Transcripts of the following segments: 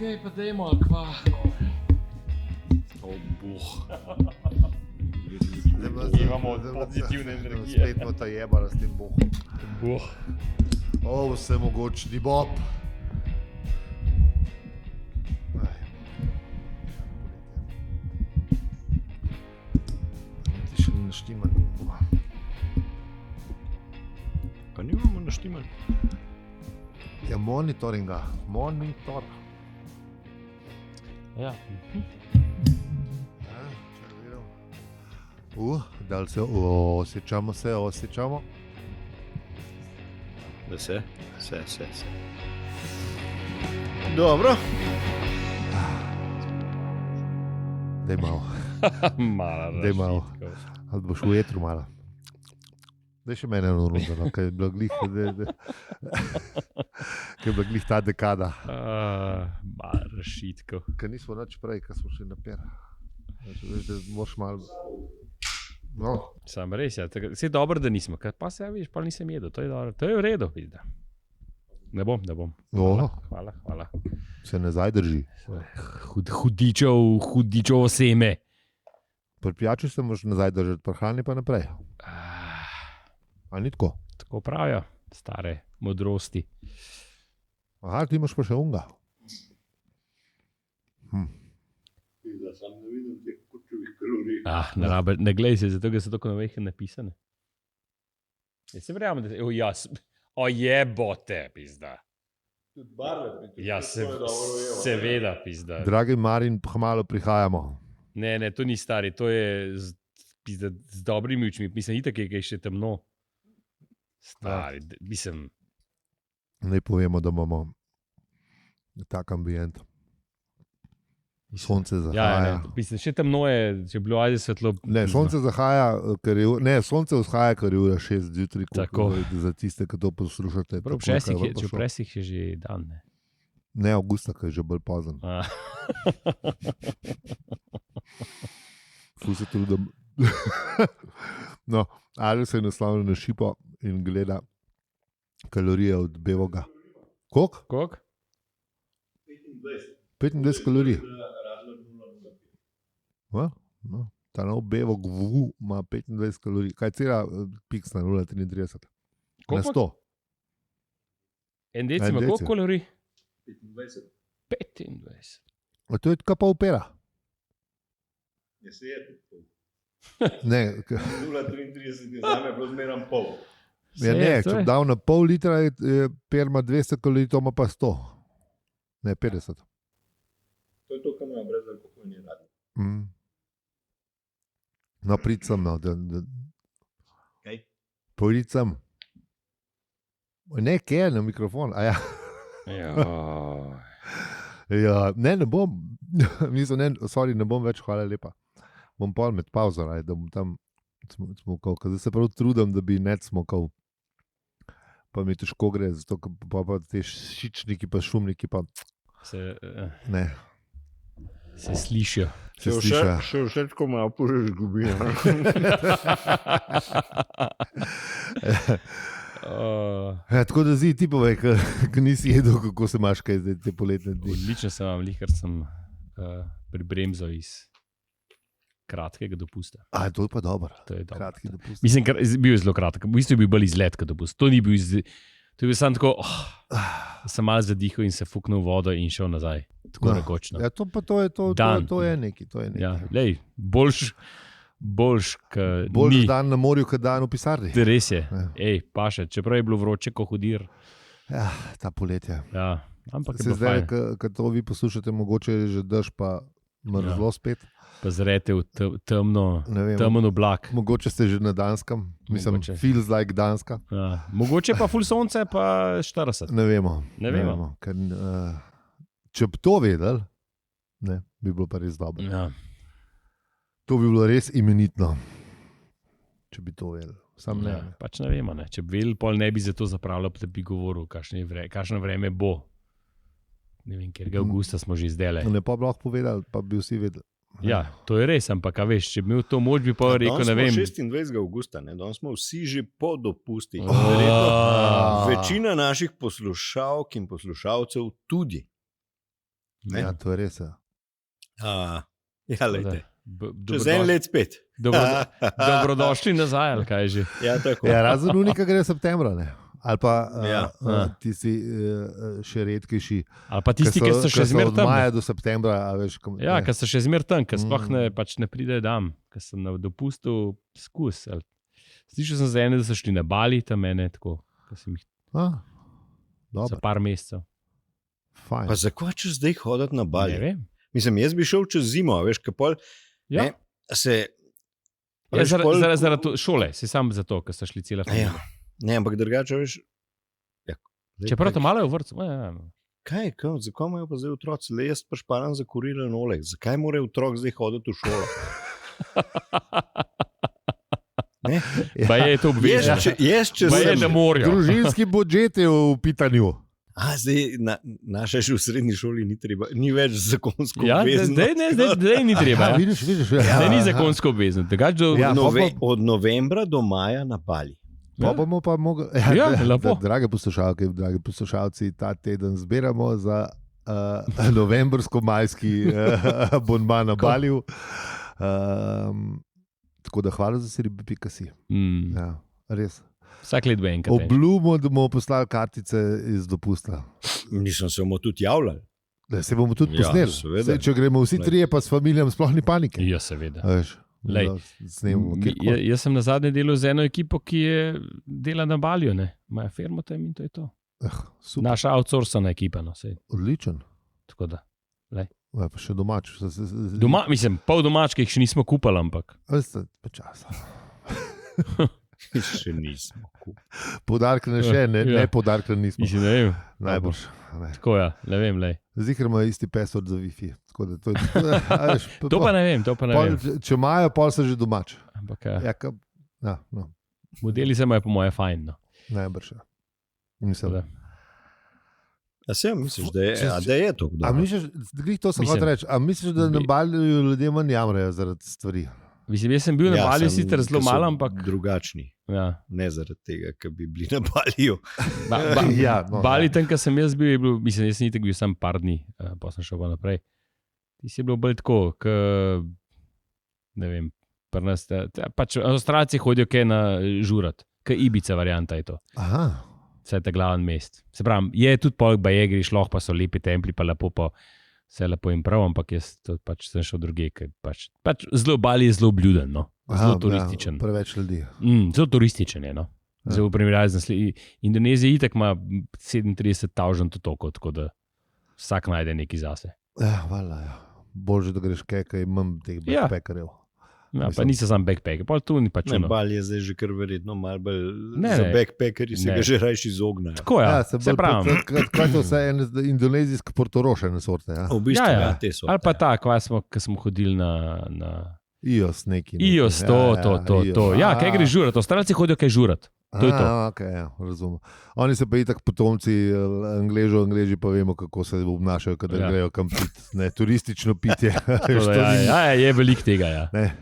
kaj pa dajmo, kva. O, boh. Imamo pozitivne energije. Spet smo ta jebala s tem bohom. Boh. O, vse mogočni Bob. Ti še ne štima nimamo. Pa nimamo naštiman. Ja, monitoringa. Monitor. Ja. Da li se osjećamo? Da se. Dobro. Daj malo. Mala Daj malo. rašitkov. Ali boš v jetru malo? Daj še mene eno rundo, no, kaj je bila glih ta dekada. Mala rašitkov. Ker nismo nič prej, ker smo šli na per. Veš, da moraš malo... No, Sam res, ja. Vse je dobro, da nismo. Ker pa se, ja, vidiš, pa nisem jedel. To je dobro. To je v redu, pizda. Ne bom. Hvala. se nazaj drži. Hudičevo seme. Pri pijači se moraš nazaj držati, pri hrani pa naprej. Ali ni tako? Tako pravijo, stare modrosti. Aha, ti imaš pa še unga. Da sam ne vidim teh kučevih kalorij. Ne rabe, ne glej se, zato ker so tako novejhe napisane. Jaz se verjamem, da jebote, pizda. Tudi barve. Ja, seveda, pizda. Dragi Marin, hmalo prihajamo. Ne, to ni stari, to je pizda, z dobrimi očmi. Mislim, itak je še temno. Stari, mislim. Naj povemo, da imamo tak ambient. Sonce zahaja. Ja, mislim, še temno je, če bilo ajde svetlo. Ne, sonce zahaja, sonce vzhaja, ker je ura 6 zjutraj, za tiste, ki to poslušate. Prav, če presih je že dan, ne. Ne, avgusta, ki je že bolj pozen. Ful se trudim. No, ali se je naslovil na šipo in gleda kalorije od bevoga. Koliko? 25 kalorij. No, ta nov bevog ima 25 kalorij. Kaj cela piks na 0,33? Na 100. En deci ima koliko kalorij? 25. 25. A to je kaj pa opera? Ne se je to. Ne, 0,33 je zame bilo zmeram pol. ja, ne, če bi dal na pol litra, je per ima 200 kalorij, to ima pa 100. Ne, 50. To je to, kar ima brez alkoholni radi. No, prid sem, no. Kaj? Prid sem. Ne, kje je na mikrofon? A ja. Ja, ne bom. Mislim, ne bom več, hvala lepa. Bom pol med pauzo, da bom tam smokal. Zdaj se prav trudim, da bi net smokal. Pa mi težko gre, zato pa te šičniki pa šumniki pa... Ne. Se slišijo. Še vse tako malo požeš gubi. Tako da zdi ti povej, ko nisi jedel, kako se imaš kaj zdaj te poletne dni. Odlično se vam, ker sem pribremzal iz kratkega dopusta. To je pa dobro. To je dobro. Kratki dopust. Mislim, bil je zelo kratek. V bistvu je bil bolj izlet, kot dopust. To ni bil to je bil samo tako, sem malo zadihal in se fuknil v vodo in šel nazaj. Tako nekočno. Ja, to je nekaj. Ja, lej, boljš dan na morju, kot dan v pisarni. Res je. Ej, paše, čeprav je bilo vroče, ko hudir. Ja, ta poletje. Ja, ampak se zdaj, ko to vi poslušate, mogoče je že dež pa mrzlo spet. Pa zrete v temen oblak. Mogoče ste že na Danskem, mislim, feels like Danska. Ja. Mogoče pa ful sonce, pa 40. Ne vemo. Ker, če bi to vedeli, bi bilo pa res dobro. Ja. To bi bilo res imenitno, če bi to vedeli. Sam ne. Pač ne vemo, ne. Če bi vedeli, pol ne bi za to zapravljal, da bi govoril, kakšno vreme bo. Ne vem, ker avgusta smo že izdele. Ne pa bi lahko povedali, pa bi vsi vedeli. Ja, to je res, ampak veš, če bi imel to moč, bi pa rekel, ne vem. 26. avgusta, danes smo vsi že po dopustih. Večina naših poslušalk in poslušalcev tudi. Ne? Ja, to je res. Ja. Ja, lejte. Čez Dobrodošli- en let spet. Dobrodošli nazaj, ali kaj že. Ja, tako. Ja, razen unika gre septembra, ne. Ali pa Ja. ti si še redkejši. Ali pa tisti, ki so še zmeraj Od tam. maja do septembra, a veš, Ja, ki so še zmeraj tam, ki sploh Mm. ne pride dam, ki sem na dopustu skus. Slišal sem za ene, da so šli na Bali, tam mene tako, ki sem jih za Dobro, par mesecev. fajn. Pa zakaj češ zdaj hoditi na Ne Bali? vem. Mislim, jaz bi šel čez zimo, a veš, kapol. Ja. Ne, se. Ja, veš, zaradi to- šole, si sam zato, ker so šli cela Ja, familija. ne, ampak drugače, veš. Ja, zdaj Čeprav to kaj- malo je v vrtu. Ja. Zakaj imajo pa zdaj otroci? Le jaz pašparam za kurilen oleg. Zakaj mora otrok zdaj hoditi v šolo? Ne? Pa je to obvezno. Jaz, če Pa je, sem. da morajo. Družinski budžet je v pitanju. Zdaj, naša še v srednji šoli ni treba, ni več zakonsko Ja, obvezno. zdaj ni treba. Ja. Vidiš, Zdaj ni zakonsko obvezno. Drugače do- Ja. Od novembra do maja na Bali. Pa bomo pa mogli. Ja, lepo. Drage poslušalke, dragi poslušalci, ta teden zbiramo za novembrsko-majski bonman na Baliju. Tako da hvala za seribi.si. Ja, res. Vsak let bo enkrat. Obljubimo, da bomo poslali kartice iz dopusta. Nisem se mu tudi javljal. Da se bomo tudi Ja, posneli. seveda. Saj, če gremo vsi trije, pa s familijem, sploh ni panike. Ja, seveda. A veš, Lej, da snemamo kjerkoli. Jaz sem na zadnje delal z eno ekipo, ki je dela na Balju, imajo firmo tam in to je to. Super, Naša outsourcana ekipa. No, sej, odličen. tako da. Ja, pa še domač. Doma, mislim, pol domačkih še nismo kupali, ampak Veste, počasi. Še nismo. Podarkne še, ne, Ja. ne podarkne nismo. mislim, ne vem. Najbrž. Ne. Tako ja, ne vem. Lej. Zikr ima isti password za Wi-Fi. Tako da to je, a veš, To pa ne vem, to pa ne pol, vem. če imajo, pol so že domač. Ampak Ja, no, modeli se imajo po moje fajn. No. najbrž. Ja. Tako Mislim. da. A se misliš, da je to? A misliš, glih to sem Mislim, hotel reči, a misliš, da na Balju ljudje manj jamrajo zaradi stvari? Mislim, jaz sem bil na Balju sicer zelo malo, ampak drugačni. ja. Ne zaradi tega, ker bi bili na Baliju. Ja, no, Bali, ja. tam, kjer sem jaz bil, je bil, mislim, jaz sem itak bil sam par dni, pa sem šel pa naprej. Ti si bilo bolj tako, ne vem, pri nas, pač Avstralci hodijo kaj na žurat, kaj Ibica varianta je to, Aha, vse ta glaven mest. Se pravi, je tudi pol, ba je greš, lahko pa so lepi templi, pa lepo pa vse lepo in prav, ampak jaz to pač sem šel druge, ker pač zelo Bali je zelo bljuden, no. Zelo turističen. Ja, preveč ljudi. Zelo turističen je, no. Ja. Zelo v primerjavi z naslednjim. Indonezija itak ima 37,000 otokov, tako da vsak najde nekaj zase. Ja, vala, ja. Bože, da greš kaj, kaj imam teh Ja. backpackerjev. Ja, pa Mislim- niso samo backpacker, pa tu ni pač Ne, ono. Bali je zdaj že kar verjetno malo bolj Ne, za ne. backpackerji, se Ne. ga že rajš izognajo. Tako ja, se se pravi. Kaj to vse ene indonezijske portorošene sorte, ja. V bistvu, Ja, ja. te so. Ali pa ta, ko smo hodili na IOS neki. IOS, to. Ja, kaj greš žurat? Avstralci hodijo kaj žurat. To je to. Okay, ja, razumem. Oni so pa itak potomci Angleži pa vemo, kako se obnašajo, kadar Ja. grejo kam pit. Ne, turistično pitje. Tako Veš, da, to ja, ni- ja, je veliko tega. Ja. ne.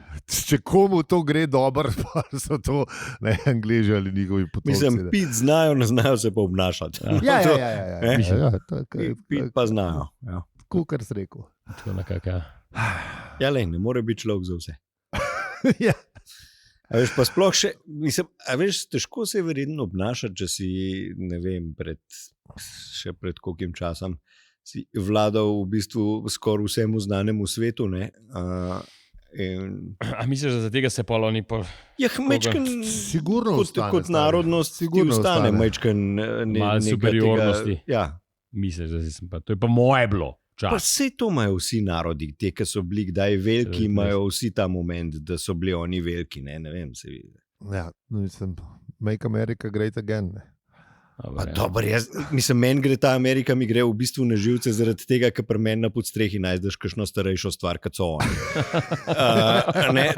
Če komu to gre dobro, pa so to ne, Angleži ali njihovi potomci. Mislim, pit znajo, ne znajo se pa obnašati. Ja, To- ja. Mislim. Pit pa znajo. Ja, Kukar si rekel. Tako nekako, ja. ja lej, ne more biti človek za vse. ja. A veš, pa sploh še, mislim, a veš, težko se je verjetno obnašati, če si, ne vem, še pred koliko časom si vladal v bistvu skoraj vsemu znanemu svetu. Ne? A misliš, da za tega se poloni po... Ja, mečken, Sigurno ostane, kot stari. narodnost Sigurno ti ostane, ostane. mečken Malo superiornosti. Ja. Misliš, da sem pa... To je pa moje bilo. Pa Čas. vse to imajo vsi narodi, te, ki so bili kdaj veliki, Seveda, imajo vsi ta moment, da so bili oni veliki. Ne vem, se vidi. Ja, mislim, make America great again. Ne. Dobar, ja. Dobar, mislim, meni gre ta Amerika, mi gre v bistvu na živce zaradi tega, ker pri meni na podstrehi najdeš kakšno starejšo stvar, kot so oni.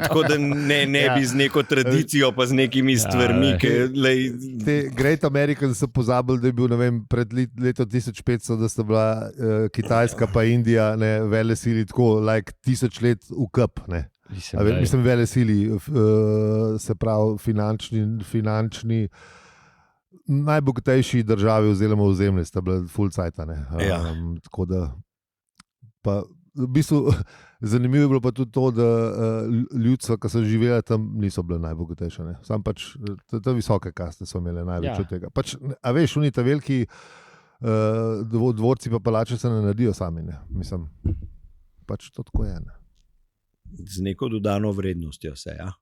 Tako da ne Ja. bi z neko tradicijo, pa z nekimi stvarmi. Te Great Americans so pozabili, da je bil vem, pred leto 1500, da sta bila Kitajska pa Indija vele sili tako, like 1000 let v kup. Mislim, vele sili, se pravi finančni najbogatejši državi oziroma ozemlje sta bile full cajt. Ja. Tako da Pa, v bistvu, zanimivo je bilo pa tudi to, da ljudstva, ki so živela tam, niso bile najbogatejše. Ne? Sam pač te visoke kaste so imele največ od tega. Pač, a veš, oni ta veliki dvorci pa palače se ne naredijo sami. Ne? Mislim, pač to tako je. Ne? Z neko dodano vrednostjo se, ja.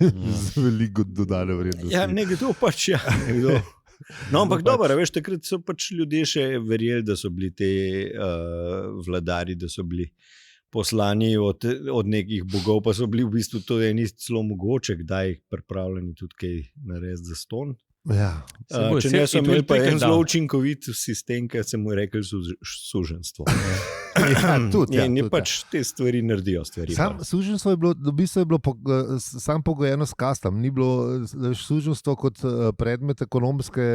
Z veliko dodane vrednosti. Ja, nekdo pač, ja. Nekdo. No, ampak dobro, veš, takrat so pač ljudje še verjeli, da so bili te vladari, da so bili poslani od nekih bogov, pa so bili v bistvu to eni celo mogoče, kdaj pripravljeni tudi kaj narediti za ston. Ja. Če ne, so imeli pa en zelo učinkovit sistem, ki se mu je rekel suženstvo. Ja, tudi, ja, in tudi, pač te stvari naredijo stvari. Suženstvo je bilo, v bistvu je bilo sam pogojeno s kastam. Ni bilo suženstvo kot predmet ekonomske,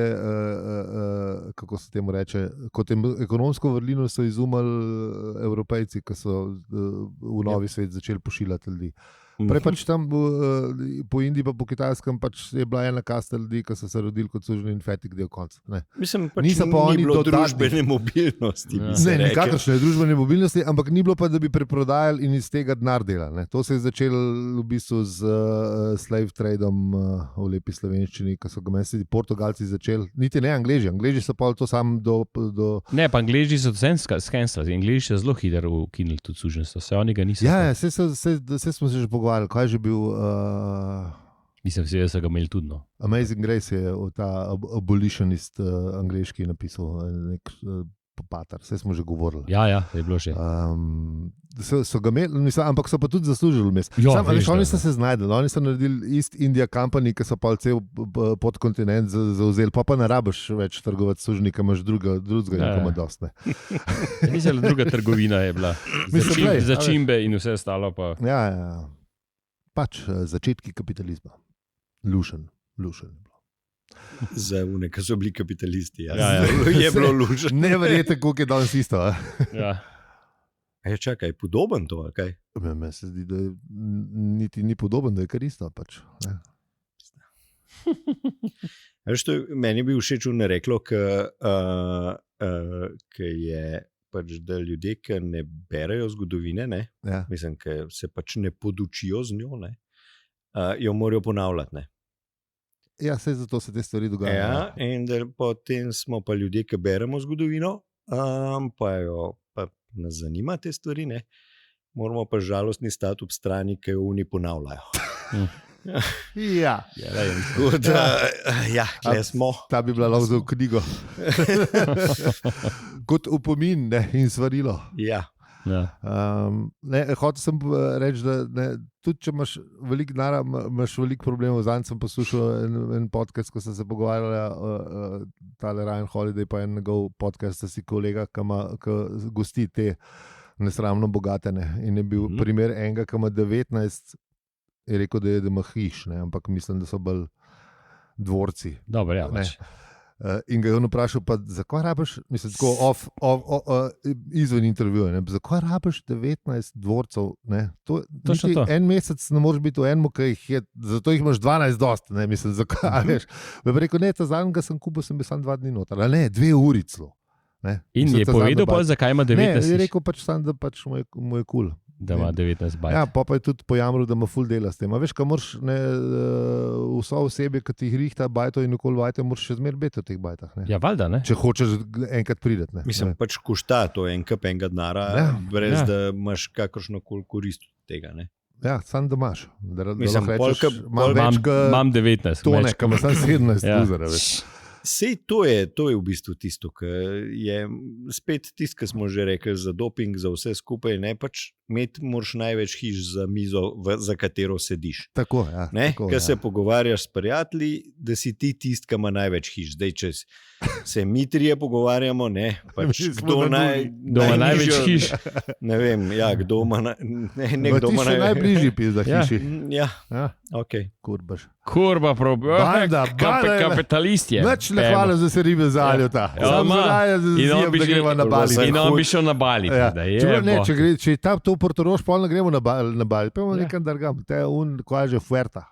kako se temu reče, kot ekonomsko vrlino so izumili Evropejci, ki so v novi svet začeli pošiljati ljudi. Prej pač tam po Indiji pa po Kitajskem pač je bila ena kasta ljudi, ki so se rodili kot suženi in fetik del konca. Mislim, pač ni bilo družbene mobilnosti. Ja. Ne, nikakršne družbene mobilnosti, ampak ni bilo pa, da bi preprodajali in iz tega denar delali. To se je začelo v bistvu z slave tradeom v lepi slovenščini, ki so ga meni Portugalci začeli. Niti ne Angleži. Angleži so pa to sam do... Ne, pa Angleži so skenslali. Angleži so zelo hitro ukinili tudi suženstvo. Se oni ga niso. Ja, se smo se že pogovarjali. Kaj je že bil? Mislim, da so ga imeli tudi. No. Amazing Grace je ta abolitionist angleški napisal, nek pater, vse smo že govorili. Ja, je bilo že. So ga imeli, ampak so pa tudi zaslužili vmes. Oni so se znajdeli, oni so naredili East India Company, ki so pa cel podkontinent zauzeli, pa ne rabiš več trgovati s sužniki, imaš drugega nekoma dost. Mislim, da druga trgovina je bila. Začimbe in vse ostalo pa. Ja. Pač začetki kapitalizma. Lušen. Za une, ki so bili kapitalisti. Ja. Je bilo lušen. Ne verjete, koliko je danes isto. Ja. Čakaj, podoben to? Kaj? Meni se zdi, da niti ni podoben, da je kar isto. Pač. Meni bi všeč nareklo, ki je pač, da ljudje, ki ne berajo zgodovine, mislim, ki se pač ne podučijo z njo, jo morajo ponavljati. Ja, vse zato se te stvari dogajajo. Ja, in da potem smo pa ljudje, ki beremo zgodovino, pa nas zanima te stvari, moramo pa žalostni stati ob strani, ki jo oni ponavljajo. Ja, kje smo. Ta bi bila lahko za knjigo. Kot upomin in svarilo. Ja. Hotel sem reči, da tudi če imaš veliko denarja, imaš veliko problemov. Zadnjič sem poslušal en podcast, ko sem se pogovarjal, tale Ryan Holiday, pa en njegov podcast, da si kolega, ki gosti te nesramno bogatene. In je bil primer enega, ki ima 19, je rekel, da ima hiš, ampak mislim, da so bolj dvorci. Dobro, ja, in ga je on vprašal, pa zakaj rabiš, mislim, tako izven intervjuja, zakaj rabiš 19 dvorcev? En mesec ne moreš biti v enem, zato jih imaš 12 dost, mislim, zakaj, veš. Je rekel, ne, ta zadnjega sem kupil, sem bil sam 2 dni noter, ali ne, 2 uri celo. In je povedal pa, zakaj ima 19? Ne, je rekel pač sam, da pač mu je cool. Da ima 19 bajt. Ja, pa je tudi pojamril, da ima ful dela s tem. A veš, kaj moraš, vso osebe, ki ti jih rihta bajto in okoli bajte, moraš še zmer biti v teh bajtah. Ja, valjda, ne? Če hočeš enkrat prideti. Mislim, pač košta to en kup enega denara, brez da imaš kakršno koli korist od tega, ne? Ja, sam da imaš. Mislim, imam 19. To ne, kam sam 17 luzera, veš. Sej to je v bistvu tisto, ki je spet tisto, ki smo že rekli za doping, za vse skupaj. Pač moraš največ hiš za mizo, za katero sediš. Tako, ja. Ker se pogovarjaš s prijatelji, da si ti tisti, ki ima največ hiš. Zdaj, če se mi trije pogovarjamo, pač kdo ima največ hiš. Ne vem, ja, kdo ima kdo ima najbližji pizda hiši. Ja, ok. Kurbaš. Kurba, kapitalist je. Več ne hvala, da se ribe zaljota. In on bi šel na Bali. Če je tam to v Portorož, pa ne gremo na Bali. Pejmo nekam drugam. To je kaj že Fuerta.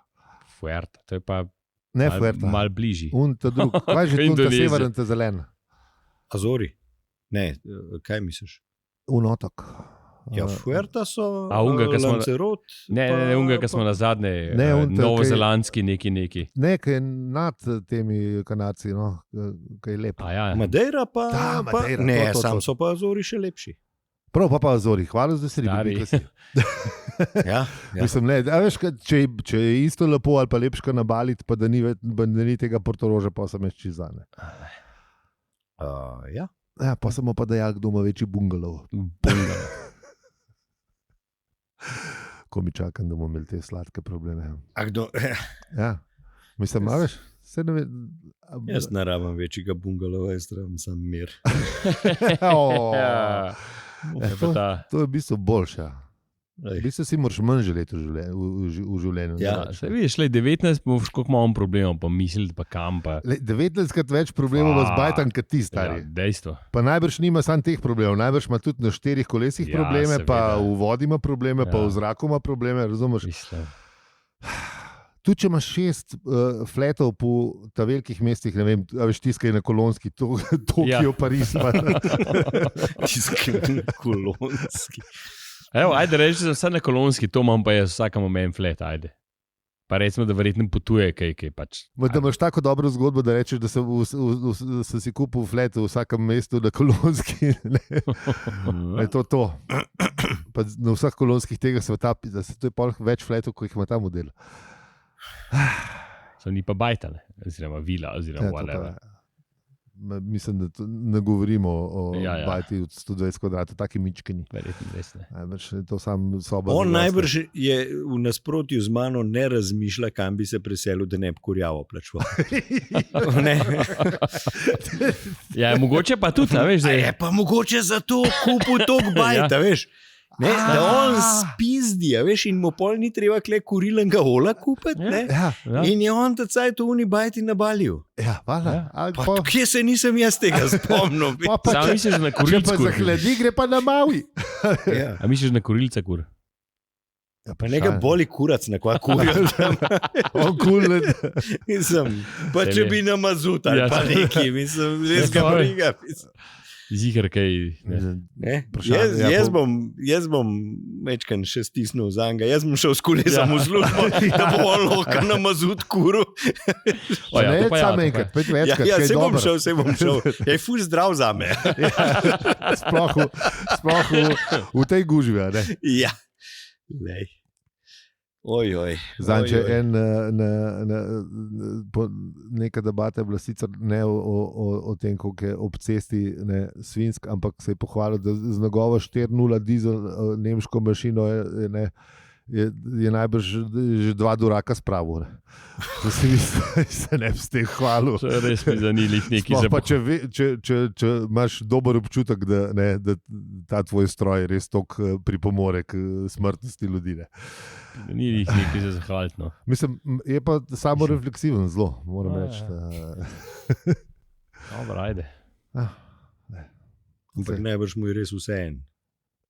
Fuerta, to je pa ne Fuerta. Mal bližji. Kaj že tu ta severen, ta zelen? Azori. Ne, kaj misliš? Unotok. Ja, Fuerta so, A unga, ko smo- Lanzarote. Ne, unga, ki smo na zadnje, Ne, on te- novozelandski neki. Ne, ki je nad temi Kanadci, no, ki je lep. A ja, Madeira pa, Da, Madeira, ne, to. sam so pa Azori še lepši. Prav pa Azori, hvala za Stari. sredi. Ja, ja. Mislim, ne, a veš, če je isto lepo ali pa lepška na Bali, pa da ni tega Portoroža, pa sem jaz čizane. Ja. Ja, pa samo pa dejal, kdo ima večji bungalov. Ko mi čakam, da bomo imeli te sladke probleme. A kdo? Ja, mislim, a veš, se ne ve. Jaz ne rabim večjega bungalova, jaz rabim sam mir. Ja. Je pa ta. To je v bistvu boljše. Ej. V bistvu si moraš manj želeti v življenju. Ja. ne. Se vidiš, 19, boš koliko imamo problemov, pa misliti, pa kam pa. 19krat več problemov ima z bajtom, kot ti, Ja, stari. dejstvo. Pa najbrž nima samo teh problemov, najbrž ima tudi na 4 kolesih Ja, probleme, pa seveda. v vodi ima probleme, pa Ja. v zraku ima probleme, razumeš? Mislim. Tudi če imaš 6 fletov po ta velikih mestih, ne vem, a veš, tiskaj na Kolonski, Tokio, Ja. Pariz. Pa, Tiskam kolonski. Evo, ajde, reči, da sem vse na kolonski, to imam pa jaz vsakemu meni flet, ajde. Pa recimo, da verjetno potuje kaj pač. da imaš tako dobro zgodbo, da rečeš, da sem si kupil flet v vsakem mestu na Kolonski. Ne, je to. Pa na vseh kolonskih tega sveta, da se to je pol več fletov, kot jih ima ta model. So ni pa bajtale, oziroma vila, oziroma Ja, to pa whatever. je. Mislim, da ne govorimo o Ja, ja. bajti od 120 kvadratov, taki mičkeni. Verjetno res ne. Najbrž je to sam soba. On za goste. najbrž je v nasprotju z mano ne razmišlja, kam bi se preselil, da ne bi kurjavo plačeval. Ne. Ja, mogoče pa tudi, a veš, A da je pa mogoče zato kupil tok bajta, veš. Ne, da on spizdi, a veš, in mu pol ni treba kle kurilenega ola kupiti. Ja. Ne? Ja, Ja. In je on ta cajt v uni bajti na Balju. ja, hvala. Ja. Ali Pa pa- kje se nisem jaz tega spomnil? pa Sam če- misliš na Če pa kurilce, zahladi, gre pa na Maui. Ja. A misliš na kurilce, kur? Ja, Pa nekaj boli kurac, na kva kurijo tam. On kul, Mislim, pa Se če ve. bi na mazut ali Ja, pa se- neki, mislim, res Ja, ga to je. briga. Ziger kaj. Ne. Ne? Vprašanje, ja, Jaz bom večkrat še stisnil za njega, jaz bom šel s kolesom Ja. v službo, da bo on lahko na mazut kuru. O ja, ne, to pa ja, samo to pa enkrat, ja. pet Ja, večkrat. ja kaj se bom dobro. šel, se bom šel. Je ful zdrav za me. Sploh v tej gužvi. a Ne? Ja. Lej. Ojoj. Zanče neka debata je bila sicer ne o tem, kako je ob cesti ne, svinsk, ampak se je pohvalil, da z njegovo 4.0 dizel nemško mašino je najbrž že 2 duraka spravil. To si mislim, se ne bi s tem hvalil. To je res mi zanili neki Sploh pa, zabavni. če imaš dober občutek, da ta tvoj stroj res toliko pripomore k smrtnosti ljudi. Ne. Ni jih neki za zahvaliti. No. Mislim, je pa samo refleksiven, zelo, moram Ja, reči. ja. Dobro, ajde. Ampak najbrž mu je res vse en.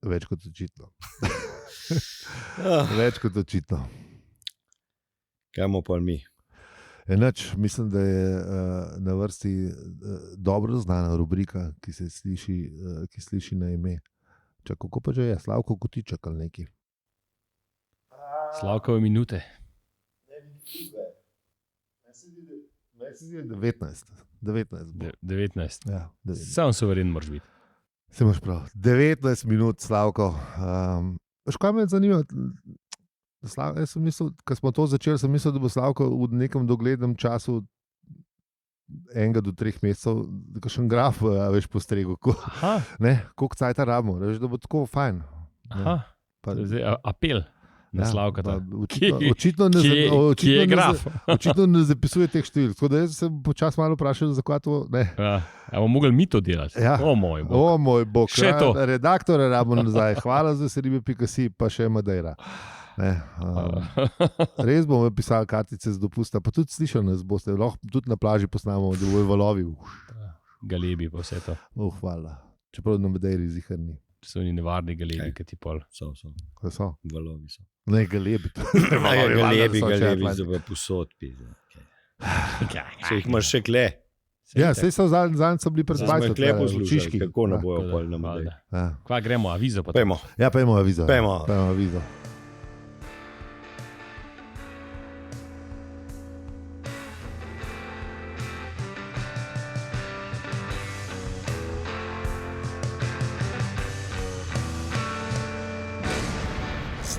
Več kot očitno. Ah, Več kot očitno. kaj imamo pa mi? Enač, mislim, da je na vrsti dobro znana rubrika, ki se sliši, ki sliši na ime. Čak, kako pa že je, Slavko Kotiček ali neki. Slavkove minute. 19. 19 bo. 19. Ja, 19. Sam suveren moraš biti. Se imaš prav. 19 minut, Slavko. Veš, kaj me zanima? Jaz sem mislil, ko smo to začeli, sem mislil, da bo Slavko v nekem doglednem času 1 do 3 mesecev, da še en graf, a veš, postregel. Aha, Koliko cajta rabimo, veš, da bo tako fajn. aha. Pa, Zdaj, apel na Slavka. pa Kje- Očitno ne, Kje očitno je ne, graf? očitno ne zapisuje teh številk. Tako da jaz sem počasi malo vprašal, zakaj to ne. Ja, a bomo mogli mi to delati? Ja. O moj bog. O moj bog, Še to. Redaktore rabimo nazaj. Hvala za seribe.si, pa še Madeira. Ne, res bomo pisali kartice z dopusta, pa tudi slišal nas boste, lahko tudi na plaži posnamo, da bo valovi. Galebi pa vse to. Hvala. Čeprav na Madeiri zihrni. So oni nevarni galebi, Kaj? ki ti pol. So. Kaj so? Valovi so. Ne, galebi. Galebi, so še galebi, Atlantik. zdaj pa posod. Okay. Se jih imaš še kle. Ja, sej so zadnji so bili pred Zdaj smo bajto. jih lepo slušali, Čiški. kako ne Ja. bojo Tako da, pol na Madej. valjda. Ja. Kva gremo, avizo pa. Pejmo. Ja, pejmo avizo. Pejmo. Pejmo avizo.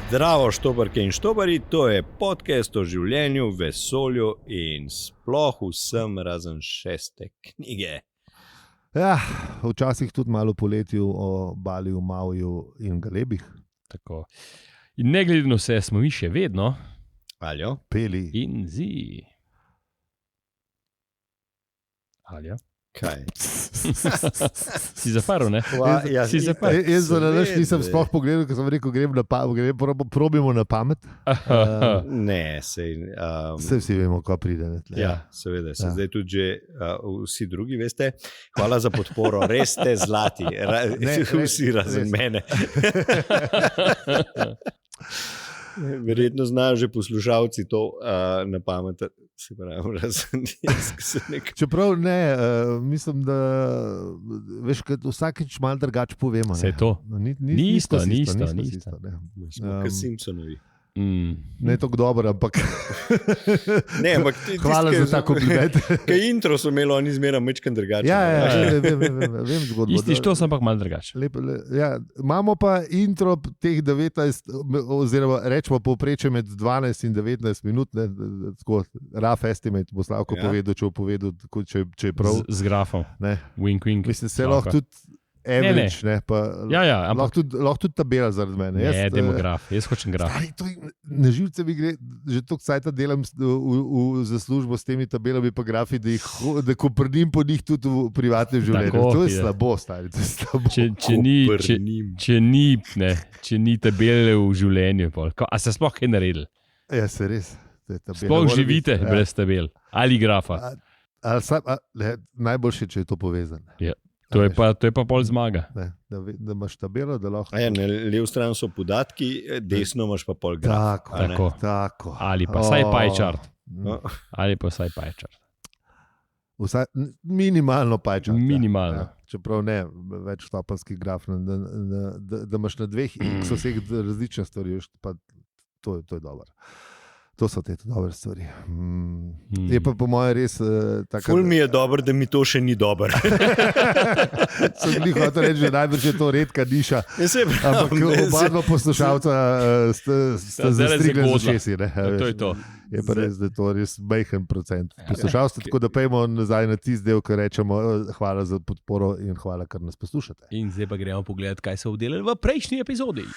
Zdravo, štoparke in štopari, to je podcast o življenju, vesolju in sploh vsem razen 6. knjige. Ja, včasih tudi malo poletju o Baliju, Mavju in Galebih. Tako. In ne glede na vse, smo mi še vedno Aljo? Peli. in zi. Alja. Kaj? Si zaprl, ne? Ja, si se pa- Jaz za nalaš nisem seveda. sploh pogledal, ker sem rekel, grem na pamet, probimo na pamet. Ne, sej. Vsi vemo, ko pride. Ne, tle. Ja, seveda, se Ja. zdaj tudi že vsi drugi veste. Hvala za podporo, res ste zlati, Ne, vsi razen res. mene. Verjetno znajo že poslušalci to na pamet, se pravi, razen jaz, ki se nekaj. Čeprav ne, mislim, da veš, vsakeč malo drugače povemo. Saj ne. to. No, ni Ni isto, skozi ni nismo isto, ni skozi isto. ne. Smo kot Simpsonovi. Ne tako dobro, ampak Ne, ampak hvala za ta kompliment. Kaj intro so imeli, oni zmeraj mečkan drugače. Ja, vem zgodbo. Isti štos, ampak malo drugače. Ja, imamo pa intro teh 19, oziroma rečemo povprečje med 12 in 19 minut, ne, tako rough estimate bo Slavko Ja. povedal, če bo povedal, tako, če je prav. Z grafom. Ne. Wink, wink. Mislim, se Slavka. lahko tudi average, ne, pa Ja, ja, ampak lahko tudi tabela zaradi mene. ne, demograf. Jaz hočem graf. Stari, to je- na živce mi gre, že toliko cajta delam za službo s temi tabelami pa grafi, da koprnim po njih tudi v privatnem življenju. Tako To je je. slabo, stari, to je slabo. Če ni tabele v življenju, pol. A se sploh kaj naredili? Ja, se res. To je tabela. Sploh Mora živite biti, brez tabel ali grafa. Najboljše, če je to povezano. To je pa pol zmaga. Ne, da imaš tabelo, da lahko. Ja, na levi strani so podatki, desno imaš pa pol graf. Tako, a ne? tako. Ali pa vsaj pie chart. No. Ali pa vsaj pie chart. Minimalno pajča. Minimalno. Ja, čeprav ne, večstopenjski graf, da imaš na dveh x-oseh različne stvari, veš, pa to je dobro. To so te dobre stvari. Je pa po mojem res tako. Ful mi je dobro, da mi to še ni dobro. Sem jih hotel reči, že najbrž je to redka niša. Ja, saj Ampak pravim, ne, oba dva poslušalca sta zdajle zastrigla z zagodla. ušesi. Ne, Ja, to je to. Je pa res, da je to res majhen procent poslušalstva, tako da pejmo nazaj na tisti del, ko rečemo hvala za podporo in hvala, ker nas poslušate. In zdaj pa gremo pogledat, kaj so vdelali v prejšnji epizodi.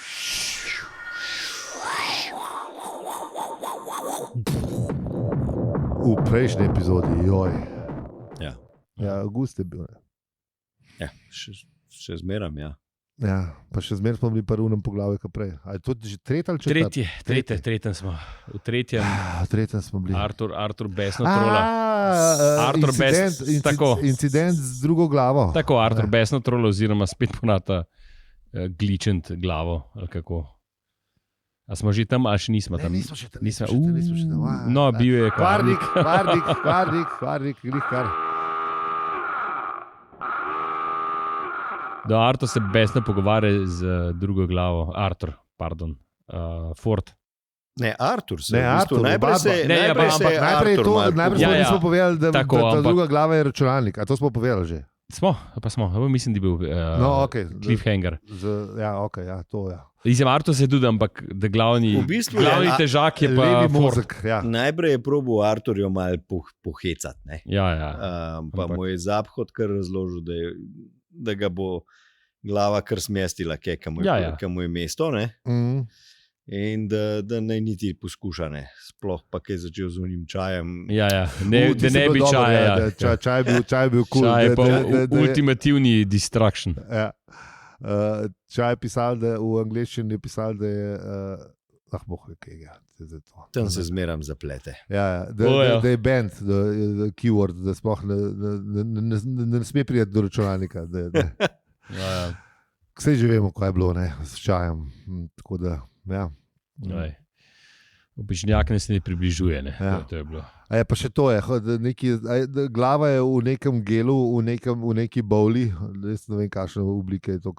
V prejšnji epizodi, joj. Ja. Ja, avgust je bil. Ne. Ja, še zmeram, ja. Ja, pa še zmeraj smo bili pa v unem poglavju, kot prej. A je to že tretji ali četrti? Tretjem smo. V tretjem V tretjem smo bili. Artur Besno trola. Artur incident, Best, tako. Incident z drugo glavo. Tako, Artur Besno trola oziroma spet ponata gličent glavo. Ali kako. A smo že tam, ali še nismo tam? Nismo še tam. Nismo. Nismo še tam. No, bil je Kvarnik, glih kar. Da, Artur se besno pogovarja z drugo glavo. Artur, pardon. Ford. Ne, Artur se. Ne, v bistvu, Artur, najprej oba se, dva. Ne, ja, najprej ampak se je Najprej Artur malo smo Ja, ja. nismo povedali, da Tako, ta ampak- druga glava je računalnik. A to smo povedali že? Smo. Mislim, da je bil No, okay. cliffhanger. Ja, okay, ja, to ja. Artur se tudi, ampak da glavni, V bistvu je glavni težak je pa Levi Ford. mozek, ja. Najprej je probil Arturjo malo pohecati. Ne? Ja, ja. Pa Ampak- mu je Zaphod kar razložil, da ga bo glava kar smestila, kam Ja, ja. mu je mesto. Ne? In da naj niti poskuša, ne. Sploh pa kaj začel z unim čajem. Ja, ja. Ne, Ti da si ne bil bi dober, čaja. ja, da čaj je bil kul. Čaj je pa ultimativni distraction. Ja. Čaj je pisal, da v angleščini je pisal, da je. Boh ve, kaj je. Tam se zmeram zaplete. Ja, Ja. da je band, da keyword, da sploh ne sme priti do računalnika. Ja, ja. Vse že vemo, kaj je bilo ne, s čajem. Tako da, ja. Aj. Običnjak ne se ne približuje. Ne? Ja. To je bilo. A je pa še to, glava je v nekem gelu, v neki bowli, jaz ne vem, kakšne oblike je to,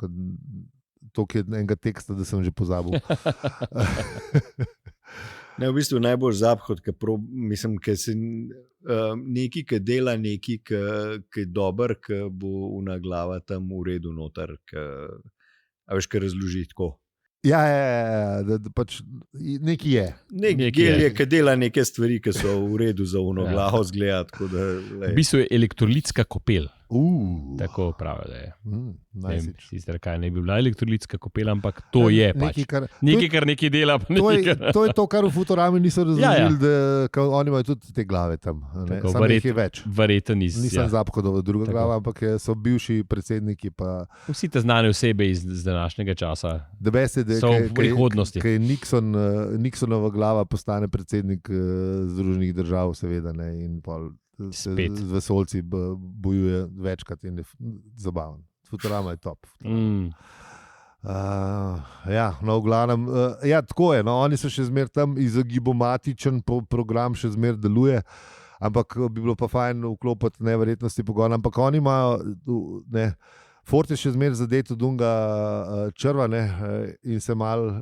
to je enega teksta, da sem že pozabil. Ne, v bistvu najbolj zaphod, mislim, ker se neki, ki dela neki, ki je dober, ki bo una glava tam v redu noter, a veš, kaj razloži tako. Ja, da pač neki je. Neki je, ki dela neke stvari, ki so v redu za uno glavo zgleda. V bistvu je elektrolitska kopel. Tako pravijo, da je. Sicer kaj ne bi bila elektrolitska kopel, ampak to je pač. Nekaj, kar nekaj dela. To je to, kar v Futurami niso razložili, da oni imajo tudi te glave tam. Samo nekaj več. Verjetno nisem Zaphodova druga glava, ampak so bivši predsedniki. Vsi te znane osebe iz današnjega časa so v prihodnosti. Kaj Nixonova glava postane predsednik Združenih držav, seveda, ne, in pol se z vesolci bojuje večkrat in je zabaven. Futurama je top. No, v glavnem, tako je. No, oni so še zmer tam, izogibomatičen program še zmer deluje, ampak bi bilo pa fajn vklopiti neverjetnosti pogona. Ampak oni imajo, Ford je še zmer zadet od unga črva, ne, in se malo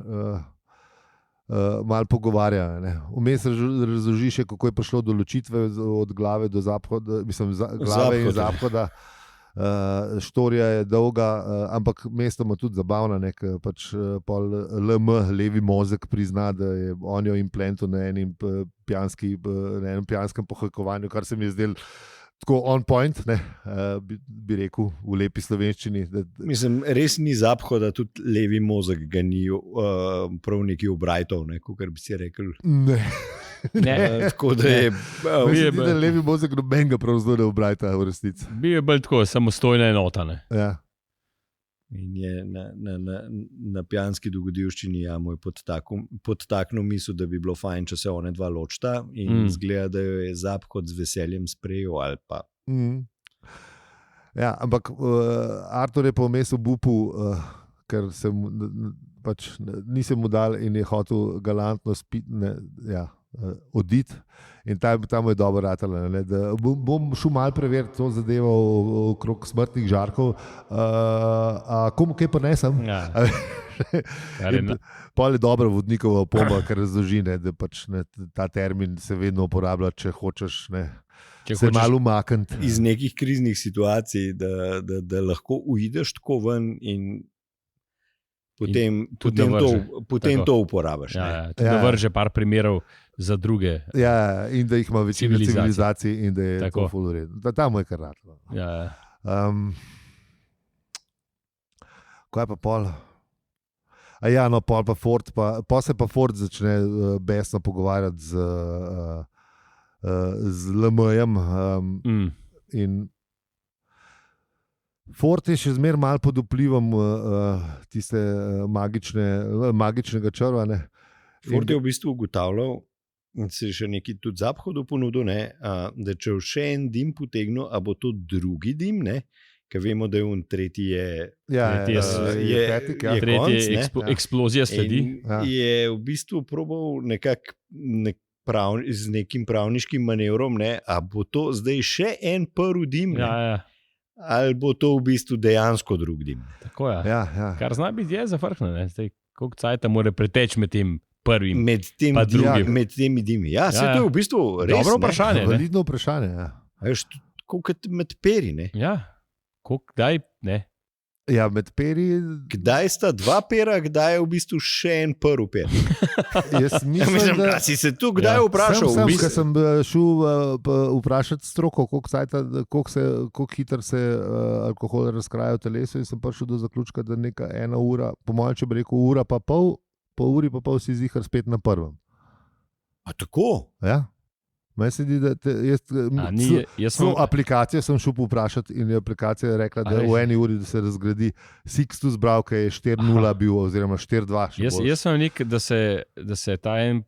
pogovarja. Vmes razloži še, kako je prišlo do ločitve od glave do zahoda, mislim, glave in zahoda. Štorija je dolga, ampak mestoma tudi zabavna, ker pač pol LM, levi mozek, prizna, da je on jo implantil na enem pijanskem pohojkovanju, kar se mi je zdelo tako on point, bi rekel v lepi slovenščini. Mislim, res ni zaphoda, tudi levi mozek ga ni prav neki obrajtov, kot bi si rekel. Ne. Tako da je... Mislim, da levi mozek noben ga prav zelo ne obrajta v resnici. Bil je bolj tako, samostojna enota. Ja. In je na pijanski dogodivščini moj podtaknil misel, da bi bilo fajn, če se one dva ločita, in zgleda, da jo je Zaphod z veseljem sprejel ali pa. Ja, ampak Artur je pa vmes obupal, ker se mu pač nisem mu dal in je hotel galantno oditi. In tam je dobro ratalo. Bom šel malo preveriti to zadevo okrog smrtnih žarkov. Komu kaj pa nesem? Ja. Pol je dobra vodnikova opomba, ker razloži, da pač ta termin se vedno uporablja, če hočeš se malo umakniti. Iz nekih kriznih situacij, da lahko uideš tako ven in potem to uporabiš. Da vrže par primerov za druge. Ja, in da jih ima večina civilizacij in da je tako ful v redu. Tam je kar ratalo. Kaj pa pol? Pol pa Ford, pa se pa Ford začne besno pogovarjati z LM-jem in Ford je še zmer malo pod vplivom tiste magičnega črva. Ford je v bistvu ugotavljal, in se je še nekaj tudi Zaphodu ponudil, da če še en dim potegnil, a bo to drugi dim, ker vemo, da je on tretji eksplozija sledi. Je v bistvu probal nekako z nekim pravniškim manevrom, a bo to zdaj še en prvi dim, ali bo to v bistvu dejansko drug dim. Tako je. Kar zna biti je zafrknjeno. Koliko cajta mora preteči med tem prvim pa drugim. Med temi dimi. Ja, se to je v bistvu res. Dobro vprašanje. Validno vprašanje, Veš, koliko med peri, Ja, kdaj, Ja, med peri... Kdaj sta dva pera, kdaj je v bistvu še en prvi per? Jaz mislim, da si se tu kdaj vprašal? Ker sem šel vprašati stroko, koliko hitro se alkohol razkraja v telesu, in sem prišel do zaključka, da neka 1 ura, po mojem, če bi rekel ura pa pol, po uri pa pol si zihar spet na prvem. A tako? Ja. Meni se zdi, da aplikacijo sem šel vprašati in je aplikacija rekla, da v 1 uri se razgradi. Sixtus Bravka je 4-0 bil, oziroma 4-2. Jaz sem nek, da se ta 1%,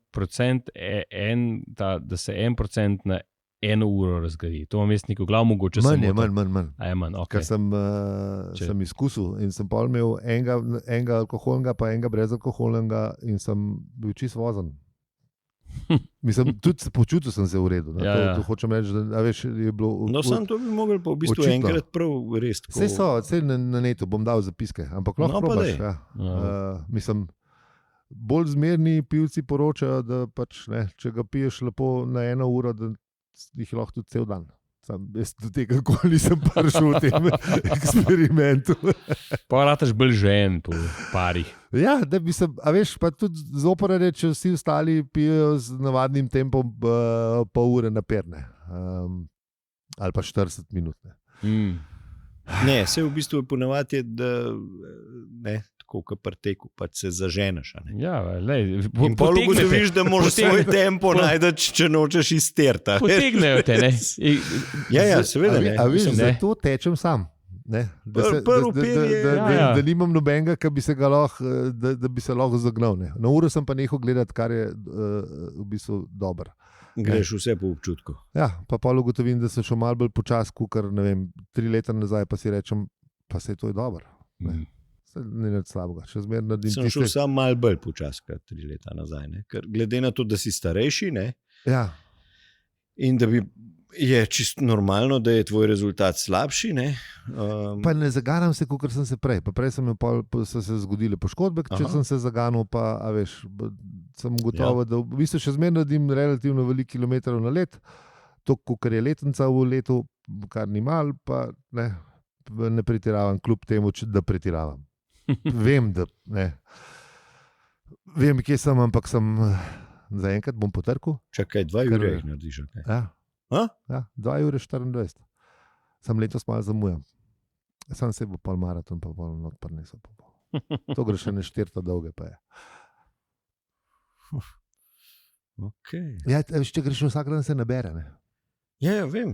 da se 1% na 1 uro razgradi. To imam jaz neko glav, mogoče manj. Ker sem izkusil in sem pol imel enega alkoholnega pa enega brezalkoholnega in sem bil čist vozen. Mislim, tudi počutil sem se v redu. Ja, ja. To hočem reči, da a veš, je bilo. No, sam to bi mogel pa v bistvu očitno. enkrat prav res. Vse so, vse na netu bom dal zapiske, ampak lahko No, pa probaš. daj. Ja. Ja. Mislim, bolj zmerni pivci poročajo, da pač, ne, če ga piješ lepo na 1 uro, da jih lahko tudi cel dan. Sam jaz do tega nikoli nisem prišel v tem eksperimentu. Pa rataš bolj žen po parih. Ja, da bi se, a veš, pa tudi zoprne, če vsi ostali pijejo z navadnim tempom pol ure naperne. Ali pa 40 minut. Ne. Ne, se v bistvu ponavadi je, da ne, tako kot pri teku, pač se zaženeš. a ne. Ja, lej, In pol ugotoviš, da moraš svoj tempo najti, če nočeš izterta. Potegnejo te, ne? Ja, seveda. ne. A veš, Mislim, ne. zato tečem sam. Ne, Prvi pir je- Ja. da nimam nobenega, bi se ga lahko, da bi se lahko zagnal. Ne. Na uro sem pa nehal gledati, kar je v bistvu dobro. Greš vse po občutku. Ja, pa pol ugotovim, da sem šel malo bolj počasi, kot 3 leta nazaj, pa si rečem, pa se to je dobro. Ne. Saj ni nič slabega. Še zmeraj naredim Sem šel tiste. sam malo bolj počasi, kot 3 leta nazaj. Ne? Ker glede na to, da si starejši, ne? Ja, In da je čisto normalno, da je tvoj rezultat slabši. Ne? pa ne zaganjam se, kot sem se prej. Pa prej so se zgodile poškodbe, če Aha. sem se zaganjal, pa a veš, sem gotovo, da v bistvu še zmeraj naredim relativno veliko kilometrov na let, to, kar je letenca v letu, kar ni mal, pa ne pretiravam, kljub temu, da pretiravam. Vem, da ne. Vem, kje sem, ampak sem zaenkrat bom potrkal. Čakaj, 2 Kar- ure jih narediš. Okay. Ja. A? Ja, 2 ure 24. Sam letos malo zamujam. Sam se bo pol maraton, pa pol not prinesel. To gre še ne 4 dolge, pa je. Okay. Ja, veš, če greš vsak dan, se nabere. Ne? Ja, vem.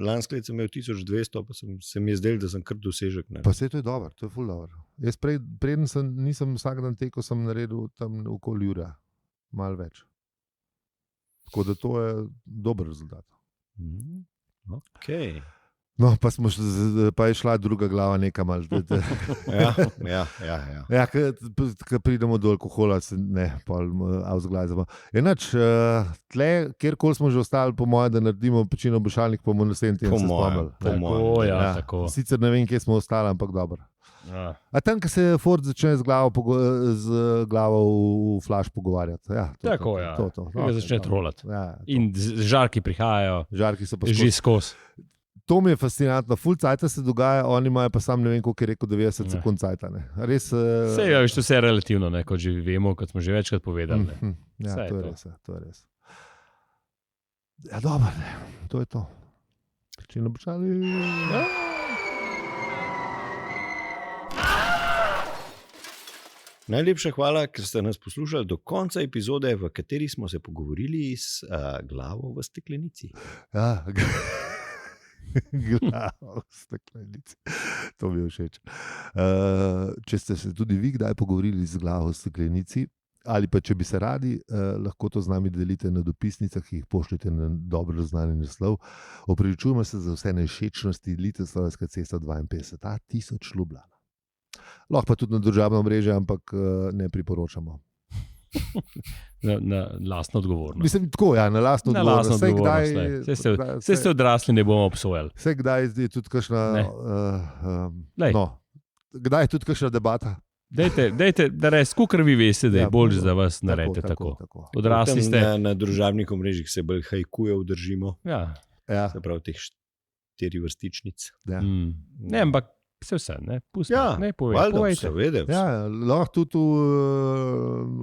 Lansko leto sem imel 1200, pa se mi je zdelo, da sem kar dosežek. Pa vse to je dobro, to je ful dobro. Jaz preden nisem vsak dan tekel, sem naredil tam okoli ure, malo več. Tako da to je dober rezultat. Okay. No, pa je šla druga glava nekam. Ja. Ja, ko pridemo do alkohola, se ne, pol avzglajzamo. Enač, tle, kjerkoli smo že ostali, po mojem, da naredimo pečino bošalnik, pa bomo naslednji teden se spomnili. Tako, ja, tako. Sicer ne vem, kje smo ostali, ampak dobro. Ja. A tam, ko se Ford začne z glavo v flash pogovarjati. Ja, Tako, ja. To. Ko ga začne trolati. Ja, In žarki prihajajo, žarki so pa že skozi. skozi. To mi je fascinantno. Full cajta se dogaja, oni imajo pa sam ne vem, koliko je rekel, 90 Ja. sekund cajta. Ne. Res. Vse je, vse je relativno, ne, kot že vemo, kot smo že večkrat povedali. Ne. Ja, Vse je to je to. res. To je res. Ja, dobro, ne. To je to. Če ne bočali. Ja. Najlepša hvala, ker ste nas poslušali do konca epizode, v kateri smo se pogovorili s glavo v steklenici. Ja, glavo v steklenici. To mi je všeč. Če ste se tudi vi kdaj pogovorili z glavo v steklenici, ali pa če bi se radi, lahko to z nami delite na dopisnicah, ki jih pošljete na dobro znani naslov. Opravičujemo se za vse nevšečnosti, Litostrojska cesta 52, 1000 Ljubljana. Lahko pa tudi na družabno mreže, ampak ne priporočamo. Na lastno odgovornost. Mislim, tako, ja, na lastno Na odgovornost. lastno Saj odgovornost. kdaj- Vse ste odrasli, ne bomo obsojali. Vse kdaj je tudi kakšna, Lej. no, kdaj je tudi kakšna debata. Dajte, da res, kukar vi veste, da je bolj za vas, naredite tako. Odrasli Tam ste. Na družabnih omrežjih se bolj hajkujev držimo, Ja. Ja, se pravi teh 4 vrstičnic. ja. Ne, ampak vse, ne, pustite. Ja, ne, valjda, povejte. seveda. Ja, lahko tudi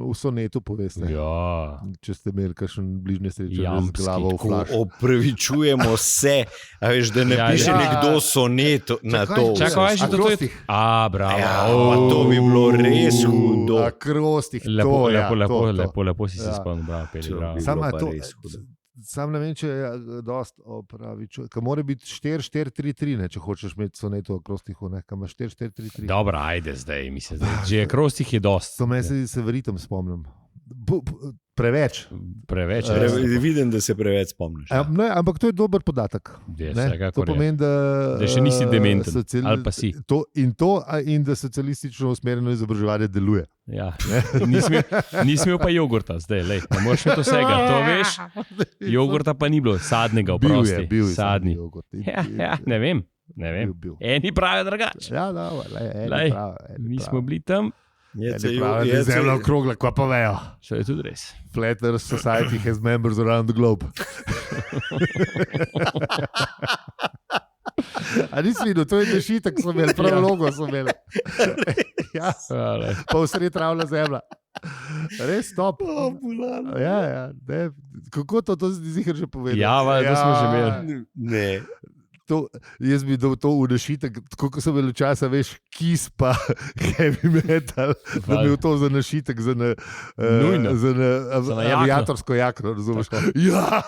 v sonetu poveste. Ja. Če ste imeli kakšen bližnje sreče z Jamski, glavo v Ko flash. opravičujemo se, a veš, da ne Ja, piše ja. nekdo sonet na to. Čakaj, že to je. Akrostih. Bravo. Ja, pa to bi bilo res hudo. Akrostih, Lepo, to, ja, lepo si se Ja. spomnil, bravo, Peli, To bravo. bi- Sam, bilo a pa to, res hudo. sam ne vem, če je dost opravičujem. Ker mora biti 4-4-3-3, ne, če hočeš imeti soneto akrostihu, ne, kam imaš 4-4-3-3. Dobro, ajde zdaj, mislim, da že akrostih je dost. To me se veritem spomnim. preveč. Preveč. Vidim, da se preveč spomniš. Ne, ampak to je dober podatek. Je, Ne? vsekakor To je. pomeni, Da še nisi dementen, ali pa si. In da socialistično usmerjeno izobraževanje deluje. Ja. Ni smel pa jogurta, zdaj, lej, ne moreš imeti vsega, to veš. Jogurta pa ni bilo, sadnega, oprosti. Bil je sadni. jogurt. Ja, ne vem. Bil. Eni pravijo drugače. Ja, no, Lej, mi smo bili tam, Da je zemlja okrogla, kva pa vejo. to je tudi res. Flat Earth Society has members around the globe. A nisi videl, to je dešitek, so imeli, prav logo so imeli. Ja, Hvala. pa vsred ravna zemlja. Res top. Ja, ne. Kako to zihar že povedal? Ja, to smo že imeli. Ne. Jaz bi dal to v našitek, tako kot so bili časa, veš, Kiss pa heavy metal, da bi bil to za našitek, za Nujno. Za na jakno. aviatorsko jakno, razumeš? Ja,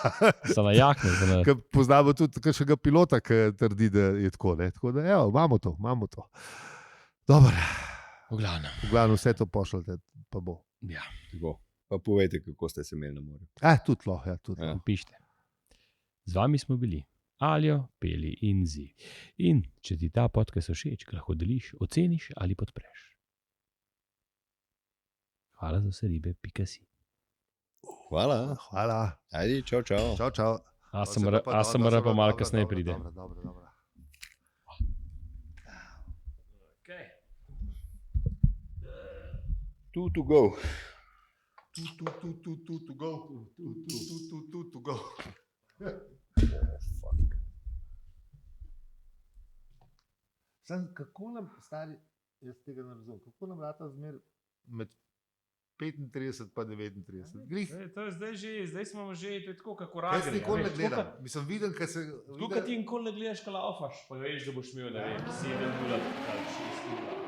Za na jakno. ker poznamo tudi kakšnega pilota, ki trdi, da je tako. Ne? Tako da, evo, imamo to. Dobro, V glavnem. v glavnem vse to pošljete, pa bo. Ja, Tako. Pa povejte, kako ste se imeli na morju. Tudi lahko, ja, tudi. Ja. pišite. Z vami smo bili Aljo, Peli in Zi. In če ti ta podcast všeč, ga lahko deliš, oceniš ali podpreš. Hvala za vse ribe, pika si. Hvala. Hvala. Ajde, čau, čau. Čau, čau. ASMR pa malo kasneje pride. Dobro. Okay. Tu to go. To go. Sam, kako nam, stari, jaz tega ne razumem, kako nam rata zmer med 35 pa 39? Glih, To je zdaj smo že, to je tako, kako jaz nikoli ne gledam. Mislim, vidim, kaj se... Tukaj ti nikoli ne gledaš, kaj laufaš, pa veš, da boš imel, ne vem, 7 ur ali 6 ur.